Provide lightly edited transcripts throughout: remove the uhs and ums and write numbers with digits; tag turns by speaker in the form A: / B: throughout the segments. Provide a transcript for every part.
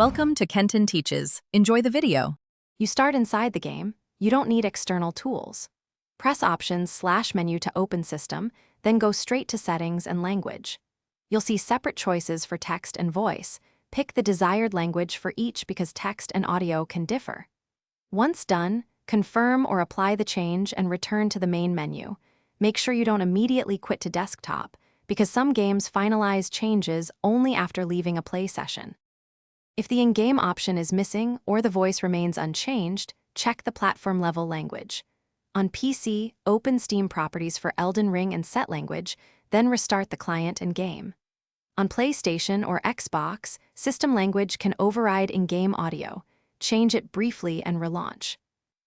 A: Welcome to Kenton Teaches. Enjoy the video.
B: You start inside the game. You don't need external tools. Press Options/Menu to open System, then go straight to Settings and Language. You'll see separate choices for text and voice. Pick the desired language for each because text and audio can differ. Once done, confirm or apply the change and return to the main menu. Make sure you don't immediately quit to desktop, because some games finalize changes only after leaving a play session. If the in-game option is missing or the voice remains unchanged, check the platform-level language. On PC, open Steam properties for Elden Ring and set language, then restart the client and game. On PlayStation or Xbox, system language can override in-game audio. Change it briefly and relaunch.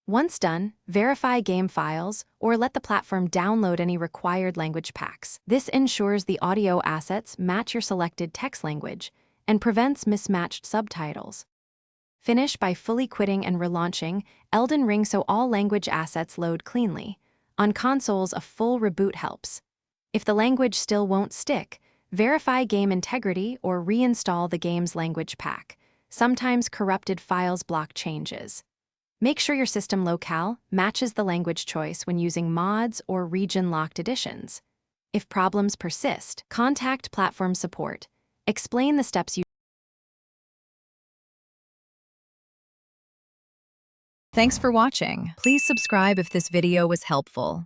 B: Once done, verify game files or let the platform download any required language packs. This ensures the audio assets match your selected text language and prevents mismatched subtitles. Finish by fully quitting and relaunching Elden Ring so all language assets load cleanly. On consoles, a full reboot helps. If the language still won't stick, verify game integrity or reinstall the game's language pack. Sometimes corrupted files block changes. Make sure your system locale matches the language choice when using mods or region-locked editions. If problems persist, contact platform support. Explain the steps you.
A: Thanks for watching. Please subscribe if this video was helpful.